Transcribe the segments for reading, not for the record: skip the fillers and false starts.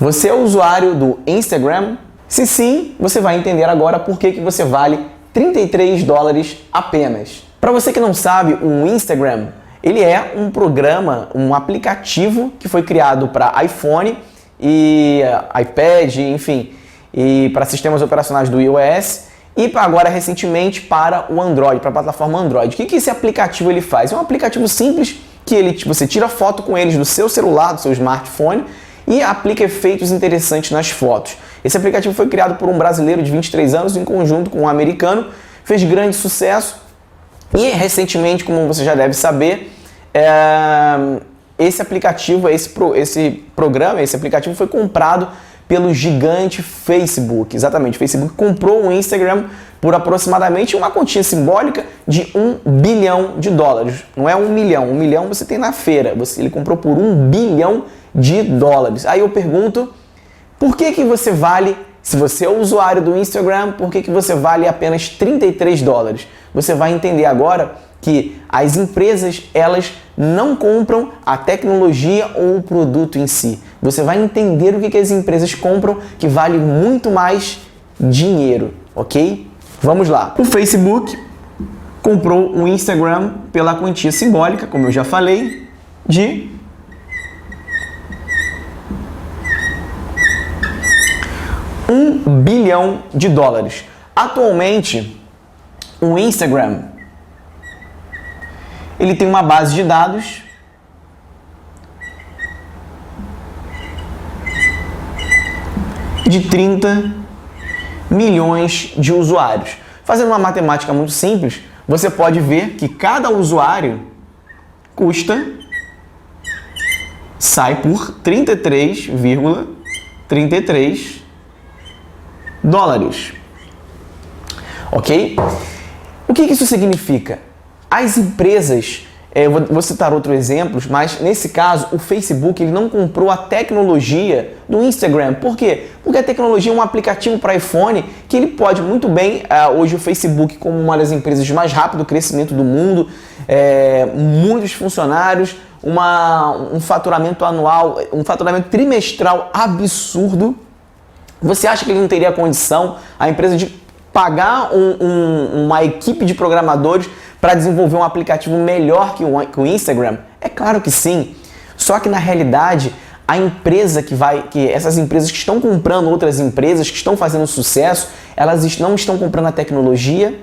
Você é usuário do Instagram? Se sim, você vai entender agora por que você vale $33 apenas. Para você que não sabe, o Instagram, ele é um programa, um aplicativo que foi criado para iPhone e iPad, enfim, e para sistemas operacionais do iOS e agora recentemente para o Android, para a plataforma Android. O que esse aplicativo ele faz? É um aplicativo simples que você tira foto com eles do seu celular, do seu smartphone e aplica efeitos interessantes nas fotos. Esse aplicativo foi criado por um brasileiro de 23 anos em conjunto com um americano, fez grande sucesso e recentemente, como você já deve saber, esse aplicativo, esse aplicativo foi comprado pelo gigante Facebook. Exatamente, o Facebook comprou o Instagram por aproximadamente uma quantia simbólica de $1 bilhão. Não é 1 milhão, 1 milhão você tem na feira, ele comprou por $1 bilhão. Aí eu pergunto, por que você vale, se você é o usuário do Instagram, por que você vale apenas $33? Você vai entender agora que as empresas, elas não compram a tecnologia ou o produto em si. Você vai entender o que as empresas compram que vale muito mais dinheiro, ok? Vamos lá. O Facebook comprou o Instagram pela quantia simbólica, como eu já falei, de $1 bilhão. Atualmente, o Instagram ele tem uma base de dados de 30 milhões de usuários. Fazendo uma matemática muito simples, você pode ver que cada usuário sai por 33,33 dólares. Ok? O que isso significa? As empresas, vou citar outros exemplos, mas nesse caso o Facebook ele não comprou a tecnologia do Instagram. Por quê? Porque a tecnologia é um aplicativo para iPhone que ele pode muito bem, hoje o Facebook como uma das empresas de mais rápido crescimento do mundo, muitos funcionários, um faturamento anual, um faturamento trimestral absurdo. Você acha que ele não teria condição, a empresa, de pagar uma equipe de programadores para desenvolver um aplicativo melhor que o Instagram? É claro que sim. Só que na realidade, essas empresas que estão comprando outras empresas, que estão fazendo sucesso, elas não estão comprando a tecnologia,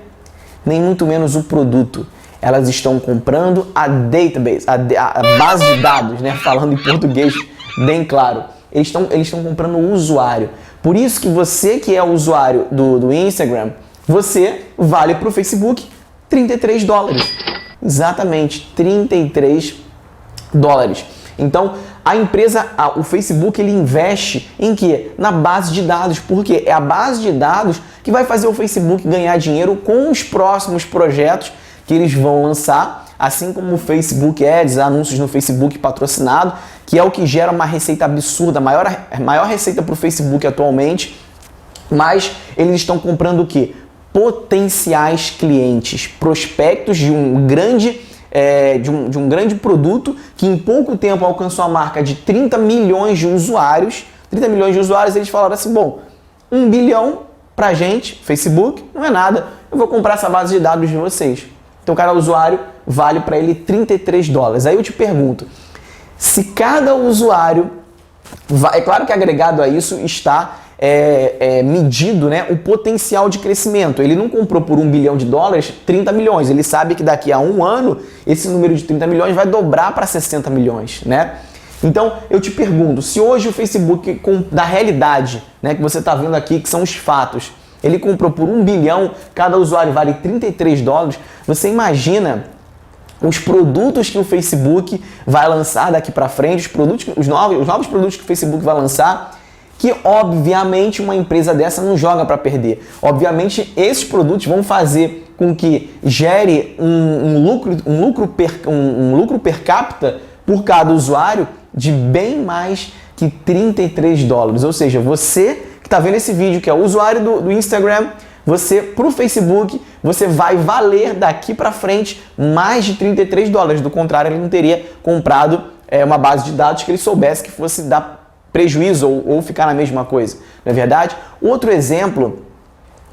nem muito menos o produto. Elas estão comprando a database, a base de dados, né? Falando em português bem claro. Eles estão comprando o usuário. Por isso que você que é usuário do Instagram, você vale para o Facebook $33. Exatamente, $33. Então, o Facebook, ele investe em quê? Na base de dados, porque é a base de dados que vai fazer o Facebook ganhar dinheiro com os próximos projetos que eles vão lançar, assim como o Facebook Ads, anúncios no Facebook patrocinado, que é o que gera uma receita absurda, a maior receita para o Facebook atualmente, mas eles estão comprando o quê? Potenciais clientes, prospectos de um grande produto que em pouco tempo alcançou a marca de 30 milhões de usuários. 30 milhões de usuários, eles falaram assim, bom, 1 bilhão pra gente, Facebook, não é nada, eu vou comprar essa base de dados de vocês. Então cada usuário vale para ele $33. Aí eu te pergunto, se cada usuário, é claro que agregado a isso está medido, né, o potencial de crescimento. Ele não comprou por $1 bilhão 30 milhões. Ele sabe que daqui a um ano esse número de 30 milhões vai dobrar para 60 milhões, né? Então eu te pergunto, se hoje o Facebook, da realidade, né, que você está vendo aqui, que são os fatos, ele comprou por $1 bilhão, cada usuário vale $33, você imagina os produtos que o Facebook vai lançar daqui para frente, os novos produtos que o Facebook vai lançar, que obviamente uma empresa dessa não joga para perder. Obviamente esses produtos vão fazer com que gere um lucro per capita por cada usuário de bem mais que $33. Ou seja, você que está vendo esse vídeo, que é o usuário do Instagram, você, para o Facebook, você vai valer daqui para frente mais de $33. Do contrário, ele não teria comprado uma base de dados que ele soubesse que fosse dar prejuízo ou ficar na mesma coisa, não é verdade? Outro exemplo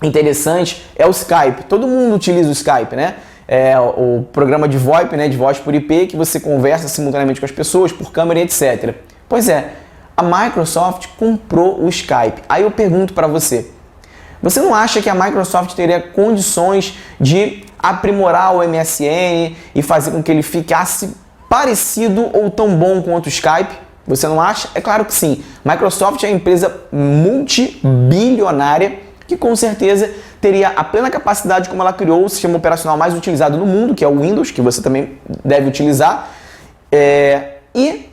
interessante é o Skype. Todo mundo utiliza o Skype, né? É o programa de VoIP, né, de voz por IP, que você conversa simultaneamente com as pessoas por câmera e etc. Pois é, a Microsoft comprou o Skype. Aí eu pergunto para você, você não acha que a Microsoft teria condições de aprimorar o MSN e fazer com que ele ficasse parecido ou tão bom quanto o Skype? Você não acha? É claro que sim. Microsoft é uma empresa multibilionária que com certeza teria a plena capacidade, como ela criou o sistema operacional mais utilizado no mundo, que é o Windows, que você também deve utilizar, e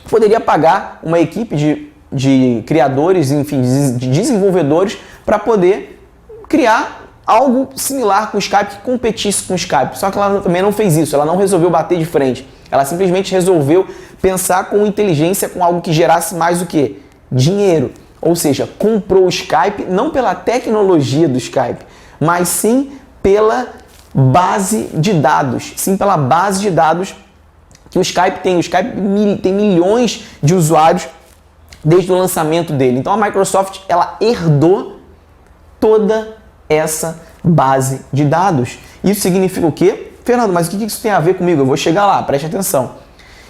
poderia pagar uma equipe de criadores, enfim, de desenvolvedores para poder criar algo similar com o Skype, que competisse com o Skype. Só que ela também não fez isso, ela não resolveu bater de frente. Ela simplesmente resolveu pensar com inteligência, com algo que gerasse mais o quê? Dinheiro. Ou seja, comprou o Skype não pela tecnologia do Skype, mas sim pela base de dados. Sim, pela base de dados que o Skype tem. O Skype tem milhões de usuários desde o lançamento dele. Então a Microsoft, ela herdou toda essa base de dados. Isso significa o quê? Fernando, mas o que isso tem a ver comigo? Eu vou chegar lá, preste atenção.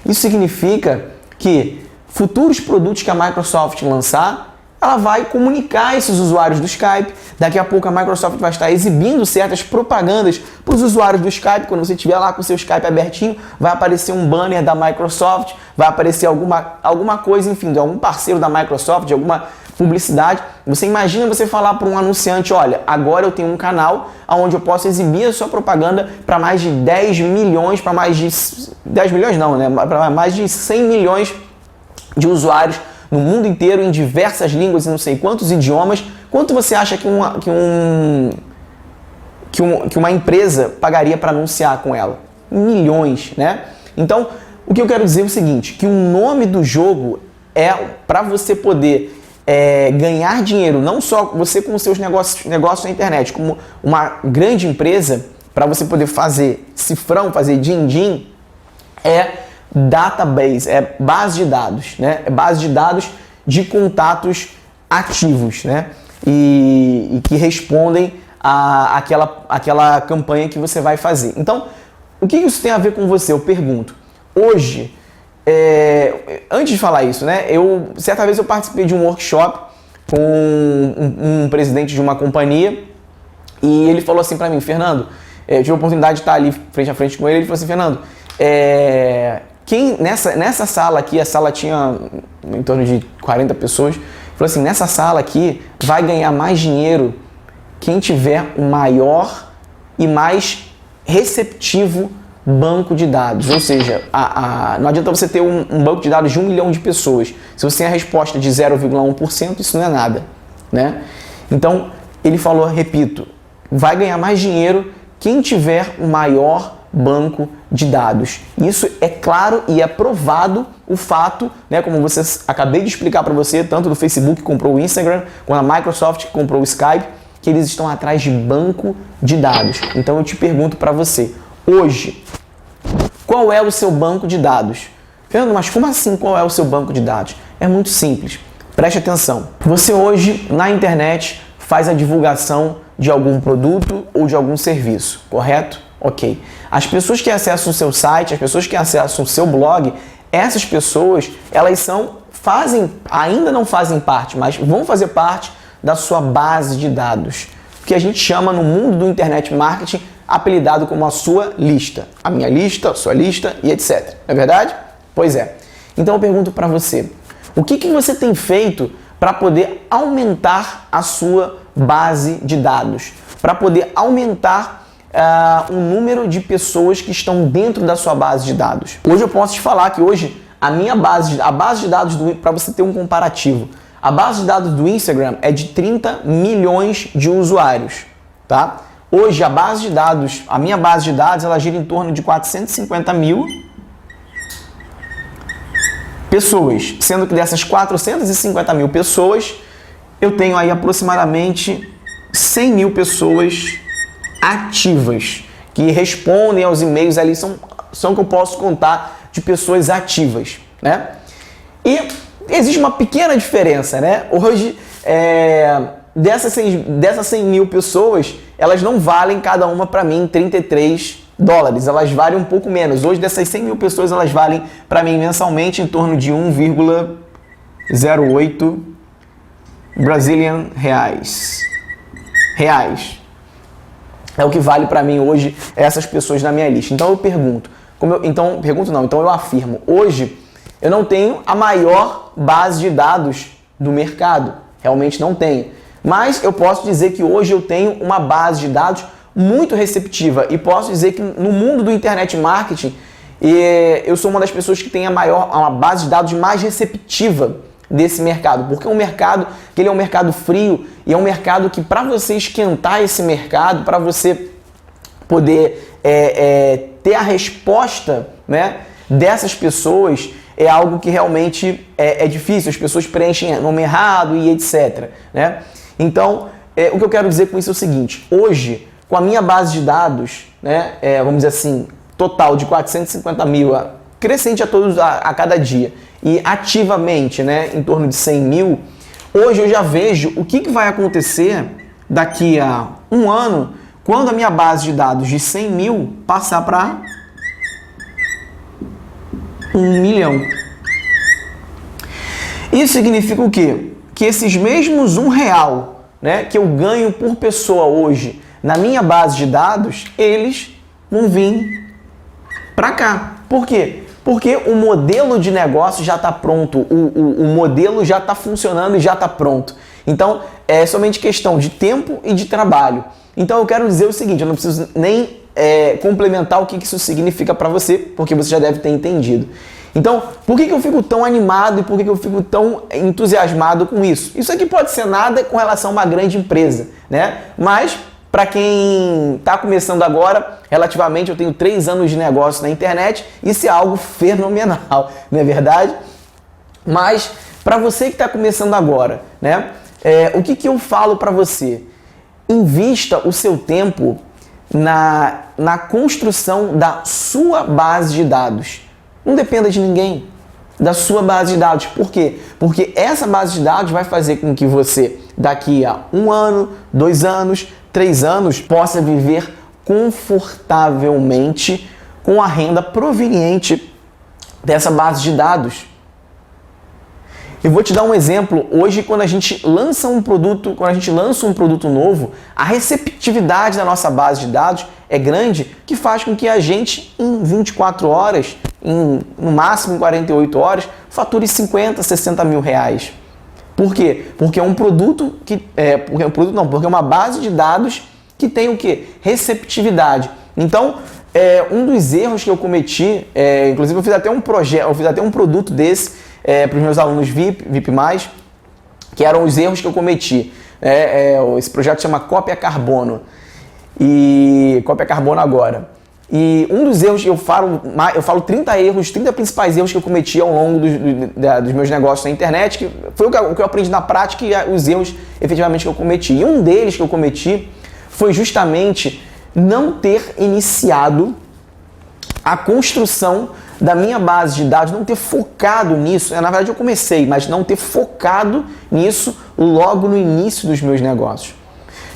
Isso significa que futuros produtos que a Microsoft lançar, ela vai comunicar esses usuários do Skype. Daqui a pouco a Microsoft vai estar exibindo certas propagandas para os usuários do Skype. Quando você estiver lá com o seu Skype abertinho, vai aparecer um banner da Microsoft, vai aparecer alguma coisa, enfim, de algum parceiro da Microsoft, de alguma publicidade. Você imagina você falar para um anunciante, olha, agora eu tenho um canal onde eu posso exibir a sua propaganda para mais de 10 milhões, para mais de 10 milhões não, né? Para mais de 100 milhões de usuários no mundo inteiro, em diversas línguas e não sei quantos idiomas. Quanto você acha que uma empresa pagaria para anunciar com ela? Milhões, né? Então, o que eu quero dizer é o seguinte, que o nome do jogo é para você poder ganhar dinheiro, não só você com os seus negócios na internet, como uma grande empresa, para você poder fazer cifrão, fazer din-din, database, é base de dados, né? É base de dados de contatos ativos, né? E que respondem àquela campanha que você vai fazer. Então, o que isso tem a ver com você? Eu pergunto. Hoje, antes de falar isso, né? Certa vez eu participei de um workshop com um presidente de uma companhia e ele falou assim para mim, Fernando, eu tive a oportunidade de estar ali frente a frente com ele, ele falou assim, Fernando, quem nessa sala aqui, a sala tinha em torno de 40 pessoas, falou assim, nessa sala aqui vai ganhar mais dinheiro quem tiver o maior e mais receptivo banco de dados. Ou seja, não adianta você ter um banco de dados de 1 milhão de pessoas. Se você tem a resposta de 0,1%, isso não é nada, né? Então, ele falou, repito, vai ganhar mais dinheiro quem tiver o maior banco de dados. Isso é claro e é provado o fato, né, como acabei de explicar para você, tanto do Facebook que comprou o Instagram, quanto a Microsoft que comprou o Skype, que eles estão atrás de banco de dados. Então eu te pergunto para você, hoje, qual é o seu banco de dados? Fernando, mas como assim qual é o seu banco de dados? É muito simples. Preste atenção. Você hoje na internet faz a divulgação de algum produto ou de algum serviço, correto? Ok. As pessoas que acessam o seu site, as pessoas que acessam o seu blog, essas pessoas, elas ainda não fazem parte, mas vão fazer parte da sua base de dados, que a gente chama no mundo do internet marketing, apelidado como a sua lista. A minha lista, a sua lista e etc. Não é verdade? Pois é. Então eu pergunto para você, o que você tem feito para poder aumentar a sua base de dados? Para poder aumentar o número de pessoas que estão dentro da sua base de dados. Hoje eu posso te falar que hoje a base de dados para você ter um comparativo, a base de dados do Instagram é de 30 milhões de usuários, tá? Hoje a minha base de dados, ela gira em torno de 450 mil pessoas, sendo que dessas 450 mil pessoas, eu tenho aí aproximadamente 100 mil pessoas ativas, que respondem aos e-mails ali, são que eu posso contar de pessoas ativas, né? E existe uma pequena diferença, né? Hoje, dessas 100 mil pessoas, elas não valem cada uma para mim $33. Elas valem um pouco menos. Hoje, dessas 100 mil pessoas, elas valem para mim mensalmente em torno de 1,08 Brazilian reais. É o que vale para mim hoje essas pessoas na minha lista. Então eu pergunto, então eu afirmo, hoje eu não tenho a maior base de dados do mercado, realmente não tenho. Mas eu posso dizer que hoje eu tenho uma base de dados muito receptiva e posso dizer que no mundo do internet marketing eu sou uma das pessoas que tem uma base de dados mais receptiva desse mercado, porque é um mercado que ele é um mercado frio e é um mercado que para você esquentar esse mercado, para você poder ter a resposta, né, dessas pessoas, é algo que realmente é difícil, as pessoas preenchem nome errado e etc, né? Então, o que eu quero dizer com isso é o seguinte, hoje, com a minha base de dados, né, vamos dizer assim, total de 450 mil, crescente a cada dia, e ativamente, né, em torno de 100 mil, hoje eu já vejo o que vai acontecer daqui a um ano, quando a minha base de dados de 100 mil passar para 1 milhão. Isso significa o quê? Que esses mesmos R$1, né, que eu ganho por pessoa hoje na minha base de dados, eles vão vir para cá. Por quê? Porque o modelo de negócio já está pronto, o modelo já está funcionando e já está pronto. Então, é somente questão de tempo e de trabalho. Então, eu quero dizer o seguinte, eu não preciso nem complementar o que isso significa para você, porque você já deve ter entendido. Então, por que eu fico tão animado e por que eu fico tão entusiasmado com isso? Isso aqui pode ser nada com relação a uma grande empresa, né? Mas, para quem está começando agora, relativamente, eu tenho 3 anos de negócio na internet, isso é algo fenomenal, não é verdade? Mas, para você que está começando agora, né? O que eu falo para você? Invista o seu tempo na construção da sua base de dados. Não dependa de ninguém, da sua base de dados. Por quê? Porque essa base de dados vai fazer com que você, daqui a 1 ano, 2 anos, 3 anos, possa viver confortavelmente com a renda proveniente dessa base de dados. Eu vou te dar um exemplo. Hoje, quando a gente lança um produto novo, a receptividade da nossa base de dados é grande, que faz com que a gente, em 24 horas, no máximo em 48 horas, fature 50, 60 mil reais. Por quê? Porque é um produto porque é uma base de dados que tem o quê? Receptividade. Então, um dos erros que eu cometi, inclusive eu fiz até um produto desse para os meus alunos VIP+, que eram os erros que eu cometi. Esse projeto chama Cópia Carbono. E Cópia Carbono agora. E um dos erros que eu falo 30 principais erros que eu cometi ao longo dos meus negócios na internet, que foi o que eu aprendi na prática e os erros efetivamente que eu cometi. E um deles que eu cometi foi justamente não ter iniciado a construção da minha base de dados, não ter focado nisso. Na verdade eu comecei, mas não ter focado nisso logo no início dos meus negócios.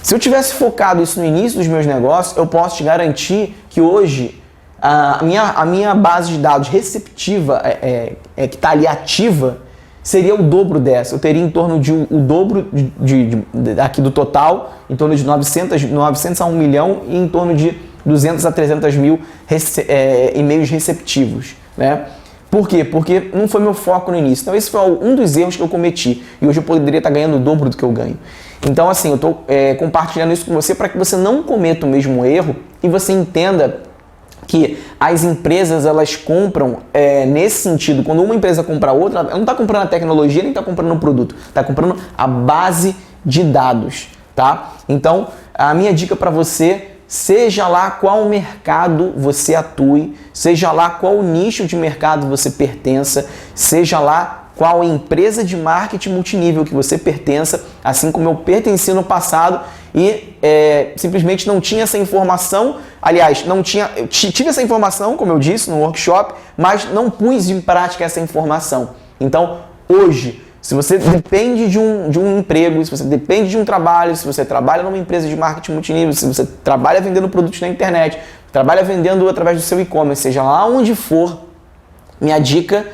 Se eu tivesse focado isso no início dos meus negócios, eu posso te garantir que hoje a minha base de dados receptiva, que está ali ativa, seria o dobro dessa. Eu teria em torno de o dobro aqui do total, em torno de 900 a 1 milhão e em torno de 200 a 300 mil e-mails receptivos, né? Por quê? Porque não foi meu foco no início. Então esse foi um dos erros que eu cometi. E hoje eu poderia estar ganhando o dobro do que eu ganho. Então assim, eu estou compartilhando isso com você para que você não cometa o mesmo erro e você entenda que as empresas, elas compram nesse sentido. Quando uma empresa compra outra, ela não está comprando a tecnologia, nem está comprando o produto. Está comprando a base de dados, tá? Então, a minha dica para você, seja lá qual mercado você atue, seja lá qual nicho de mercado você pertença, seja lá qual empresa de marketing multinível que você pertença, assim como eu pertenci no passado e simplesmente não tinha essa informação. Aliás, eu tive essa informação, como eu disse, no workshop, mas não pus em prática essa informação. Então, hoje, se você depende de um emprego, se você depende de um trabalho, se você trabalha numa empresa de marketing multinível, se você trabalha vendendo produtos na internet, trabalha vendendo através do seu e-commerce, seja lá onde for, minha dica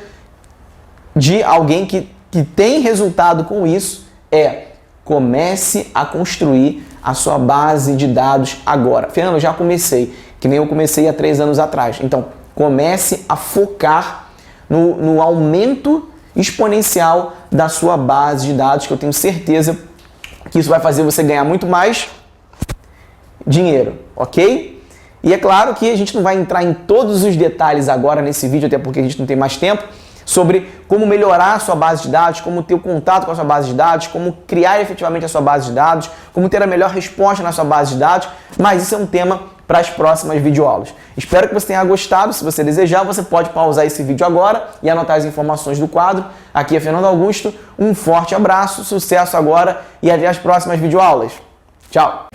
de alguém que tem resultado com isso é: comece a construir a sua base de dados agora. Fernando, eu já comecei, que nem eu comecei há 3 anos atrás. Então, comece a focar no aumento exponencial da sua base de dados, que eu tenho certeza que isso vai fazer você ganhar muito mais dinheiro, ok? E é claro que a gente não vai entrar em todos os detalhes agora nesse vídeo, até porque a gente não tem mais tempo, sobre como melhorar a sua base de dados, como ter o contato com a sua base de dados, como criar efetivamente a sua base de dados, como ter a melhor resposta na sua base de dados, mas isso é um tema para as próximas videoaulas. Espero que você tenha gostado. Se você desejar, você pode pausar esse vídeo agora e anotar as informações do quadro. Aqui é Fernando Augusto, um forte abraço, sucesso agora e até as próximas videoaulas. Tchau!